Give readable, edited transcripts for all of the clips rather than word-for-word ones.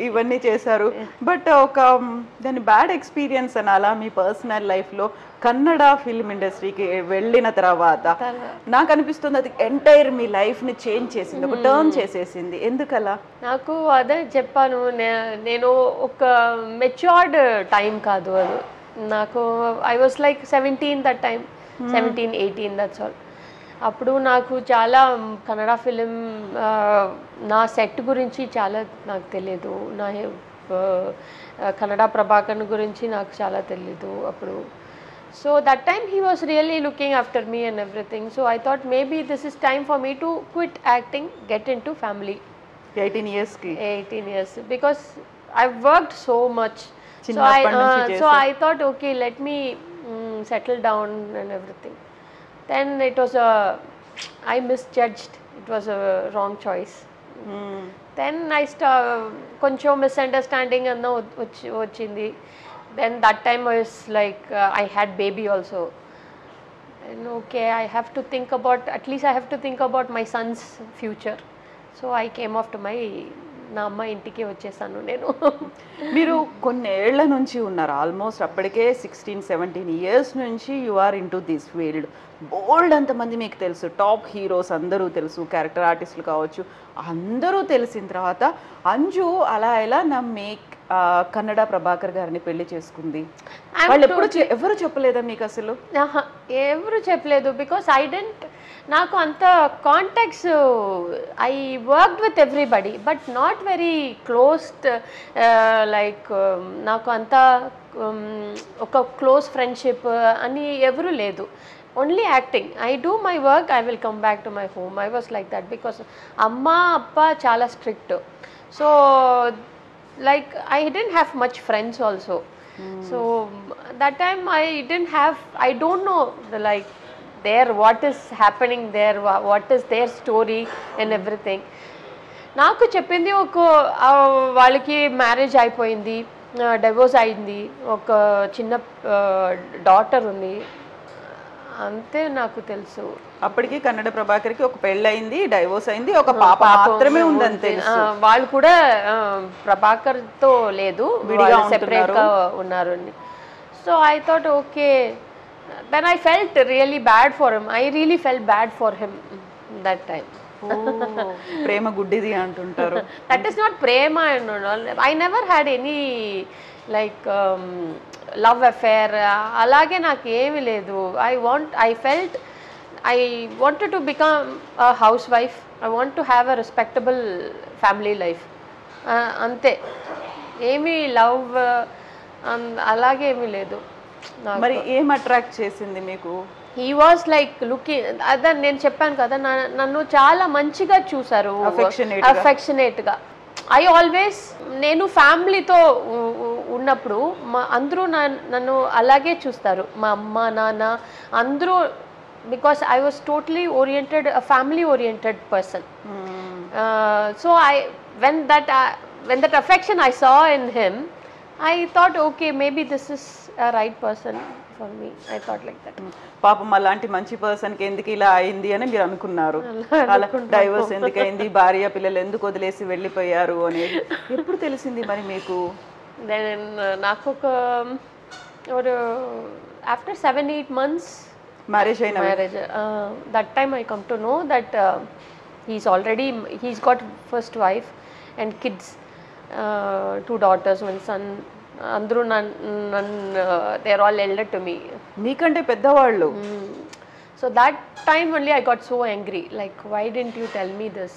ఇవన్నీ చేశారు. బట్ ఒక దాని బ్యాడ్ ఎక్స్పీరియన్స్ అనాలా మీ పర్సనల్ లైఫ్లో కన్నడ ఫిల్మ్ ఇండస్ట్రీకి వెళ్ళిన తర్వాత? నాకు అనిపిస్తుంది అది ఎంటైర్ మీ లైఫ్ని చేంజ్ చేసింది, ఒక టర్న్ చేసేసింది. ఎందుకలా? నాకు అదే చెప్పాను, నేను ఒక మెచ్యూర్డ్ టైం కాదు అది నాకు. I was like 17 that time, 17, 18 that's all. అప్పుడు నాకు చాలా కన్నడ ఫిలిం నా సెట్ గురించి చాలా నాకు తెలియదు, నా కన్నడ ప్రభాకర్ గురించి నాకు చాలా తెలీదు అప్పుడు. So that time he was really looking after me and everything. So I thought maybe this is time for me to quit acting, get in to family. 18 years because I've worked so much. So I thought, okay, let me settle down and everything. Then it was I misjudged. It was a wrong choice. Then I koncham misunderstanding and ochindi. Then that time I was like, I had baby also. And okay, I have to think about, at least I have to think about my son's future. So I came off to my, నా అమ్మ ఇంటికి వచ్చేసాను నేను. మీరు కొన్నేళ్ల నుంచి ఉన్నారు, almost అప్పటికే 16-17 years నుంచి you are into this field. బోల్డ్ అంతమంది మీకు తెలుసు, టాప్ హీరోస్ అందరూ తెలుసు, క్యారెక్టర్ ఆర్టిస్టులు కావచ్చు, అందరూ తెలిసిన తర్వాత అంజు అలా ఎలా నమ్మి కన్నడ ప్రభాకర్ గారిని పెళ్లి చేసుకుంది? వాళ్ళు ఎప్పుడు ఎవరు చెప్పలేదా మీకు అసలు? ఎవరు చెప్పలేదు, బికాస్ ఐ డెంట్, నాకు అంత contacts, I worked with everybody but not very closed, like నాకు అంత ఒక క్లోజ్ ఫ్రెండ్షిప్ అని ఎవరు లేదు. Only acting, I do my work, I will come back to my home. I was like that because అమ్మ అప్ప చాలా strict. So like I didn't have much friends also. So that time I didn't have, I don't know like there what is happening there, what is their story and everything. నాకు చెప్పింది ఒక వాళ్ళకి marriage అయిపోయింది, divorce అయింది, ఒక చిన్న daughter ఉంది, అంతే నాకు తెలుసు. అప్పటికి కన్నడ ప్రభాకర్కి ఒక పెళ్ళయింది, డైవోర్స్ అయింది, ఒక పాప మాత్రమే ఉందని తెలుసు. వాళ్ళు కూడా ప్రభాకర్తో లేదు, విడిగా సెపరేట్ గా ఉన్నారు. So I thought okay, then I felt really bad for him. I really felt bad for him that time. ప్రేమ గుడ్డిది అంటుంటారు. దట్ ఈస్ నాట్ ప్రేమ. I never had any like love affair, అలాగే నాకు ఏమీ లేదు. I felt I wanted to become a housewife. I want to have a respectable family life. అంతే, ఏమీ లవ్ అలాగే ఏమీ లేదు. మరి ఏం అట్రాక్ట్ చేసింది మీకు? హీ వాస్ లైక్ లుకింగ్, అదే నేను చెప్పాను కదా, నన్ను చాలా మంచిగా చూసారు, అఫెక్షనేట్గా. ఐ ఆల్వేస్, నేను ఫ్యామిలీతో ఉన్నప్పుడు అందరూ నన్ను అలాగే చూస్తారు, మా అమ్మ నాన్న అందరూ. Because I was totally oriented, a family oriented person. So when that affection I saw in him, I thought okay, maybe this is a right person for me. I thought like that. పాపం అలాంటి మంచి person కి ఎందుకు ఇలా అయింది అని మీరు అనుకున్నారు? డైవర్స్ ఎందుకు అయింది, భార్య పిల్లలు ఎందుకు వదిలేసి వెళ్ళిపోయారు అనేది ఎప్పుడు తెలిసింది మరి మీకు? Then నాకు ఒక after 7-8 months marriage, that time I come to know that he's got first wife and kids, 2 daughters, 1 son. Andru they're all elder to me, meekante peddavallu. So that time only I got so angry, like why didn't you tell me this?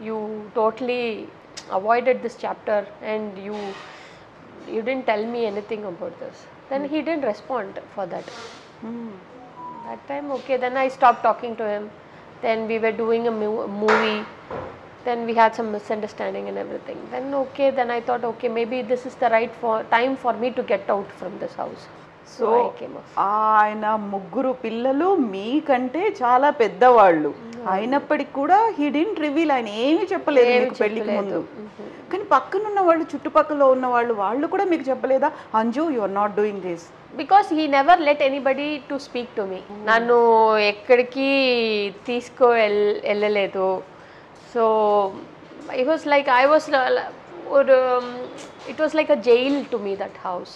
You totally avoided this chapter and you didn't tell me anything about this. Then he didn't respond for that. That time okay, then I stopped talking to him. Then we were doing a movie, then we had some misunderstanding and everything. Then okay, then I thought okay, maybe this is the right time for me to get out from this house. So I came off. ఆయన ముగ్గురు పిల్లలు మీకంటే చాలా పెద్దవాళ్ళు అయినప్పటికీ కూడా he didn't reveal, ఆయన ఏమీ చెప్పలేదు మీకు పెళ్లికి ముందు. కానీ పక్కనున్న వాళ్ళు, చుట్టుపక్కల ఉన్న వాళ్ళు కూడా మీకు చెప్పలేదా, Anju you are not doing this? Because he never let anybody to speak to me. నన్ను ఎక్కడికి వెళ్ళలేదు. So it was like I was it was like a jail to me, that house.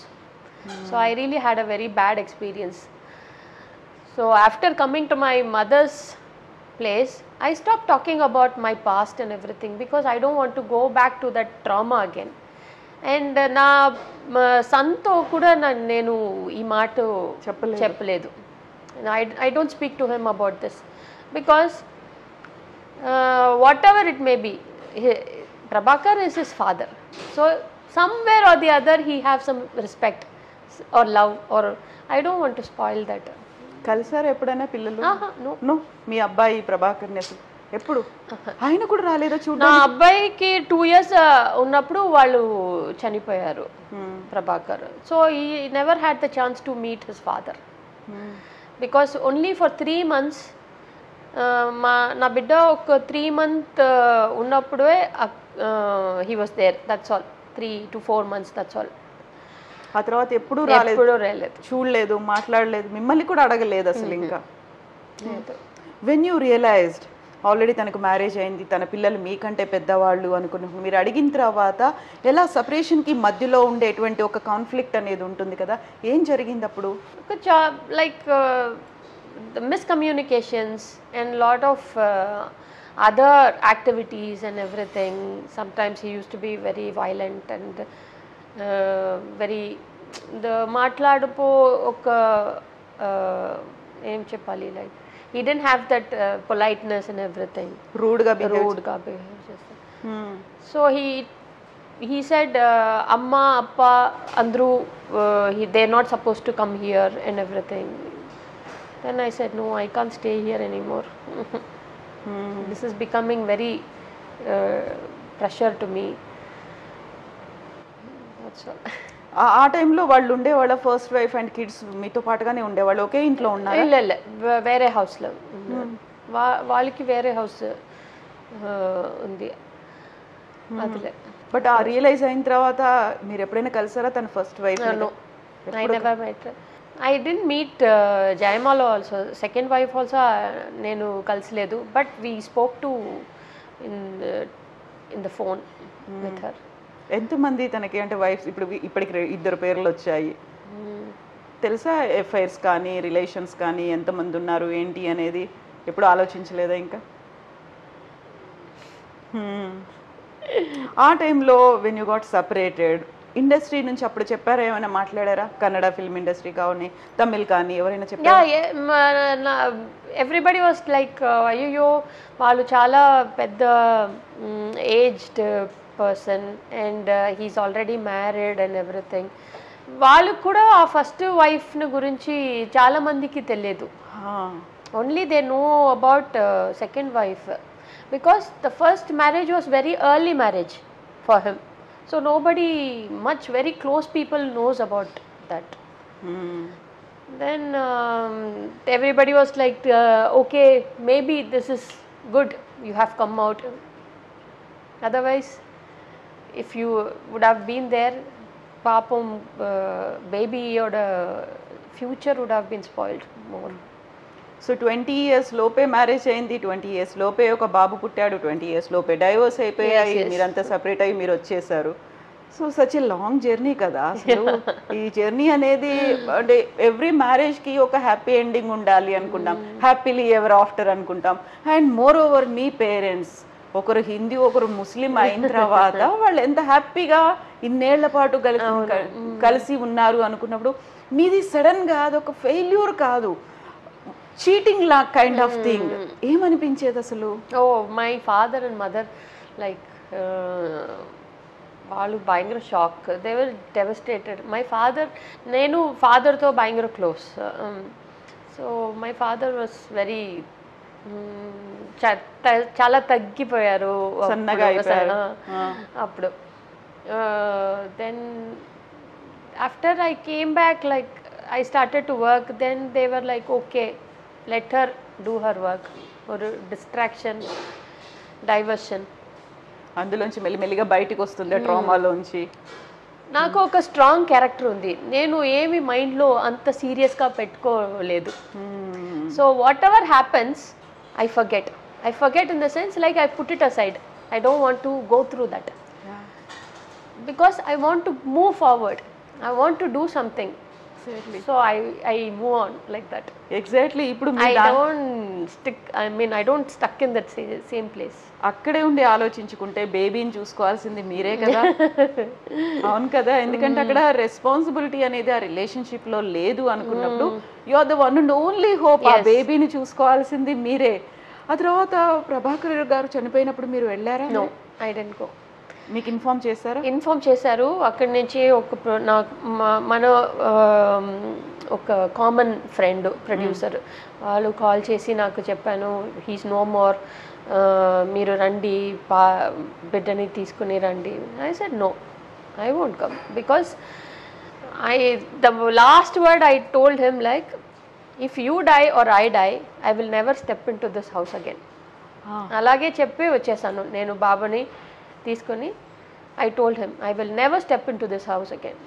So I really had a very bad experience. So after coming to my mother's place, I stopped talking about my past and everything, because I don't want to go back to that trauma again. And నా సన్తో కూడా నేను ఈ మాట చెప్పలేదు. I don't speak to him about this, because whatever it may be, Prabhakar is his father. So somewhere or the other he have some respect or love, or I don't want to spoil that. కలిసారు ఎప్పుడైనా పిల్లలు? No. No. మీ అబ్బాయి ప్రభాకర్ ని ఎప్పుడు? ఆయన కూడా రాలేదా నా చూడడానికి? అబ్బాయికి 2 years ఉన్నప్పుడు వాళ్ళు చనిపోయారు, Prabhakar. So he never had the chance to meet his father, because only for 3 months. నా బిడ్డ ఒక 3 month ఉన్నప్పుడే he was there, that's all. 3 to 4 months, that's all. ఆ తర్వాత ఎప్పుడు రాలేదు, చూడలేదు, మాట్లాడలేదు, మిమ్మల్ని కూడా అడగలేదు అసలు ఇంకా. వెన్ యూ రియలైజ్డ్ ఆల్రెడీ తనకు మ్యారేజ్ అయింది, తన పిల్లలు మీకంటే పెద్దవాళ్ళు అనుకున్నప్పుడు మీరు అడిగిన తర్వాత ఎలా సపరేషన్కి మధ్యలో ఉండేటువంటి ఒక కాన్ఫ్లిక్ట్ అనేది ఉంటుంది కదా, ఏం జరిగింది అప్పుడు? Like miscommunications and lot of other activities and everything. Sometimes he used to be very violent and very the మాట్లాడుపో ఒక ఏం చెప్పాలి, like he didn't have that politeness and everything. rude ga behave చేస్తాడు. So he said amma appa andru they're not supposed to come here and everything. Then I said, no, I can't stay here anymore. This is becoming very pressure to me. That's all. ఆ టైంలో వాళ్ళు ఉండేవాళ్ళ first wife and kids మీతో పాటుగానే ఉండేవాళ్ళు, ఒకే ఇంట్లో ఉన్నారు? ಇಲ್ಲ వేరే హౌస్లో, వాళ్ళకి వేరే హౌస్ ఉంది అదిలే. బట్ ఆ రియలైజ్ అయిన తర్వాత మీరు ఎప్పుడైనా కలిసారా తన first wife? I never met her. I didn't meet Jayamala also. Second wife also నేను కలిసలేదు, but we spoke to in the phone with her. ఎంతమంది తనకి అంటే వైఫ్స్? ఇప్పటికి 2 పేర్లు వచ్చాయి తెలుసా? ఎఫ్ఐఆర్స్ కానీ రిలేషన్స్ కానీ ఎంతమంది ఉన్నారు ఏంటి అనేది ఎప్పుడు ఆలోచించలేదా ఇంకా? ఆ టైంలో when you got separated, industry నుంచి అప్పుడు చెప్పారా, ఏమైనా మాట్లాడారా? కన్నడ ఫిల్మ్ ఇండస్ట్రీ కానీ తమిళ్ కానీ ఎవరైనా చెప్పారా? ఎవ్రీబడి వాస్ లైక్ అయ్యో వాళ్ళు చాలా పెద్ద aged person and he's already married and everything. వాళ్ళు కూడా ఆ ఫస్ట్ వైఫ్ని గురించి చాలా మందికి తెలియదు. Only they know about second wife, because the first marriage was very early marriage for him. So nobody much very close people knows about that. Then everybody was like okay, maybe this is good, you have come out. Otherwise if you would have been there, papam baby or future would have been spoiled more. So 20 years లోపే marriage అయింది, 20 years లోపే ఒక బాబు పుట్టాడు, 20 years లోపే divorce అయిపోయాయి, మీరంతా separate అయ్యి మీరు వచ్చేసారు. So such a long journey కదా అసలు. ఈ జర్నీ అనేది అంటే ఎవ్రీ మ్యారేజ్కి ఒక హ్యాపీ ఎండింగ్ ఉండాలి అనుకుంటాం, హ్యాపీలీ ఎవర్ ఆఫ్టర్ అనుకుంటాం. And more over me parents ఒకరు హిందూ ఒకరు ముస్లిం అయిన తర్వాత వాళ్ళు ఎంత హ్యాపీగా ఇన్నేళ్ల పాటు కలిసి ఉన్నారు అనుకున్నప్పుడు మీది సడన్గా అదొక ఫెయిల్యూర్ కాదు, చీటింగ్ లా కైండ్ ఆఫ్ థింగ్. ఏమనిపించేది అసలు? Oh my father and mother like వాళ్ళు భయంకర shock, they were devastated. My father, నేను ఫాదర్తో భయంకర close. So my father was very చాలా తగ్గిపోయారు అప్పుడు. Then after I came back like I started to work, then they were like okay, let her do her work, or distraction, diversion. అందులోంచి మెల్లిమెల్లిగా బయటికి వస్తుంది ట్రామాలోంచి. నాకు ఒక స్ట్రాంగ్ క్యారెక్టర్ ఉంది, నేను ఏమి మైండ్లో అంత సీరియస్గా పెట్టుకోలేదు. So what ever happens I forget in the sense like I put it aside. I don't want to go through that. because I want to move forward. I want to do something. So I move on like that. Exactly. ఇప్పుడు I don't stick. I mean, I don't stuck in that same place. అక్కడే ఉండి ఆలోచించుకుంటే బేబీని చూసుకోవాల్సింది మీరే కదా. అవును కదా, ఎందుకంటే అక్కడ రెస్పాన్సిబిలిటీ అనేది ఆ రిలేషన్షిప్ లో లేదు అనుకున్నప్పుడు you are the one and only hope. ఆ బేబీని చూసుకోవాల్సింది మీరే. ఆ తర్వాత ప్రభాకర్ గారు చనిపోయినప్పుడు మీరు వెళ్ళారా? No, I didn't go. మీకు ఇన్ఫార్మ్ చేశారా? ఇన్ఫార్మ్ చేశారు. అక్కడి నుంచి మన ఒక కామన్ ఫ్రెండ్ ప్రొడ్యూసర్ వాళ్ళు కాల్ చేసి నాకు చెప్పాను, హీస్ నో మోర్, మీరు రండి, బిడ్డని తీసుకుని రండి. I said no, I won't come, because the last word I told him like, if you die or I die, I will never step into this house again. అలాగే చెప్పి వచ్చేసాను నేను బాబుని తీసుకొని. I told him I will never step into this house again.